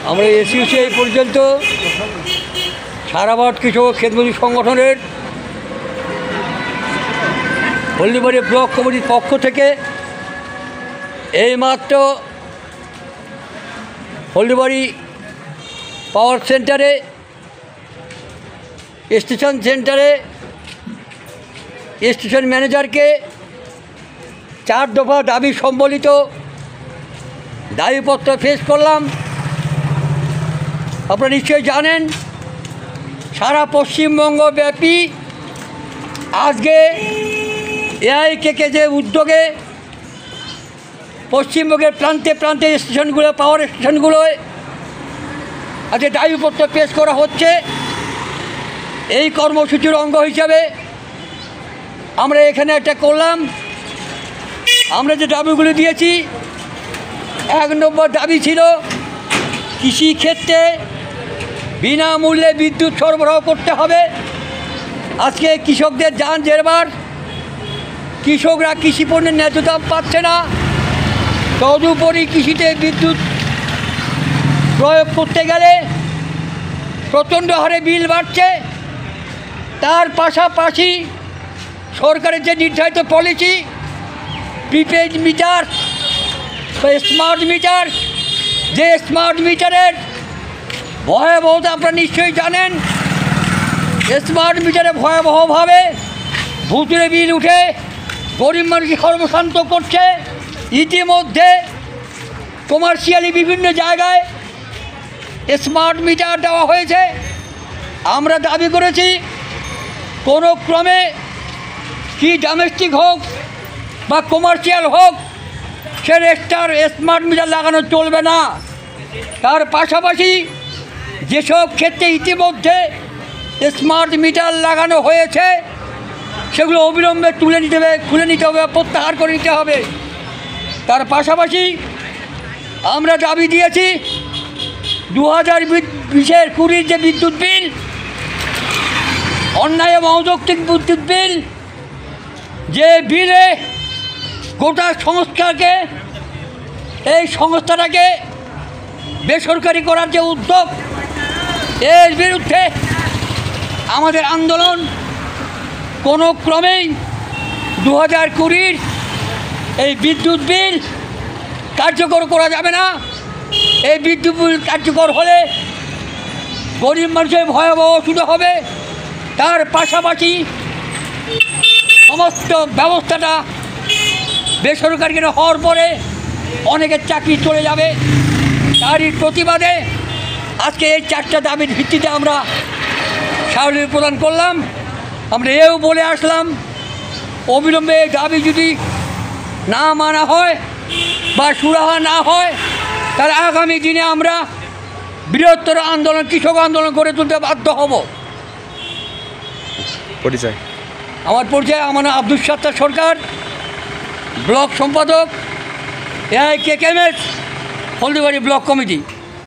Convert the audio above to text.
আমরা এসিউসি এই পর্যন্ত সারা ভারত কৃষক ক্ষেতমজুর সংগঠনের হলদিবাড়ি ব্লক কমিটির পক্ষ থেকে এইমাত্র হলদিবাড়ি পাওয়ার সেন্টারে স্টেশন সেন্টারে স্টেশন ম্যানেজারকে 4 দফা দাবি সম্বলিত দাবিপত্র পেশ করলাম। আপনারা নিশ্চয়ই জানেন সারা পশ্চিমবঙ্গব্যাপী আজকে এআইকে যে উদ্যোগে পশ্চিমবঙ্গের প্রান্তে প্রান্তে স্টেশনগুলো পাওয়ার স্টেশনগুলোয় আজকে দাবিপত্র পেশ করা হচ্ছে। এই কর্মসূচির অঙ্গ হিসাবে আমরা এখানে একটা করলাম। আমরা যে দাবিগুলি দিয়েছি, 1 নম্বর দাবি ছিল কৃষিক্ষেত্রে বিনামূল্যে বিদ্যুৎ সরবরাহ করতে হবে। আজকে কৃষকদের যান জেরবার, কৃষকরা কৃষি পণ্যের ন্যায্য দাম পাচ্ছে না, তদুপরি কৃষিতে বিদ্যুৎ প্রয়োগ করতে গেলে প্রচণ্ড হারে বিল বাড়ছে। তার পাশাপাশি সরকারের যে নির্ধারিত পলিসি প্রিপেড মিটার বা স্মার্ট মিটার, যে স্মার্ট মিটারের ভয়াবহতা আপনারা নিশ্চয়ই জানেন। স্মার্ট মিটারে ভয়াবহভাবে ভুতুরে বিল উঠে গরিব মানুষকে সর্বশান্ত করছে। ইতিমধ্যে কমার্শিয়ালি বিভিন্ন জায়গায় স্মার্ট মিটার দেওয়া হয়েছে। আমরা দাবি করেছি কোনো ক্রমে কি ডোমেস্টিক হোক বা কমার্শিয়াল হোক, সে স্মার্ট মিটার লাগানো চলবে না। তার পাশাপাশি যেসব ক্ষেত্রে ইতিমধ্যে স্মার্ট মিটার লাগানো হয়েছে সেগুলো অবিলম্বে খুলে নিতে হবে, প্রত্যাহার করে নিতে হবে। তার পাশাপাশি আমরা দাবি দিয়েছি 2020-20 যে বিদ্যুৎ বিল, অন্যায় এবং অযৌক্তিক বিদ্যুৎ বিল, যে বিলে গোটা সংস্থাকে, এই সংস্থাটাকে বেসরকারি করার যে উদ্যোগ, এর বিরুদ্ধে আমাদের আন্দোলন। কোনো ক্রমেই 2020 এই বিদ্যুৎ বিল কার্যকর করা যাবে না। এই বিদ্যুৎ বিল কার্যকর হলে গরিব মানুষের ভয়াবহ অসুবিধা হবে। তার পাশাপাশি সমস্ত ব্যবস্থাটা বেসরকারি হওয়ার পরে অনেকের চাকরি চলে যাবে। তারই প্রতিবাদে আজকে এই 4টা দাবির ভিত্তিতে আমরা স্মারকলিপি প্রদান করলাম। আমরা এও বলে আসলাম, অবিলম্বে এই দাবি যদি না মানা হয় বা সুরাহা না হয়, তাহলে আগামী দিনে আমরা বৃহত্তর আন্দোলন, কৃষক আন্দোলন করে তুলতে বাধ্য হব। পরিচয়? আমার পরিচয়, আমার নাম আব্দুল সত্তার সরকার, ব্লক সম্পাদক এআইকেএমএস হলদিবাড়ি ব্লক কমিটি।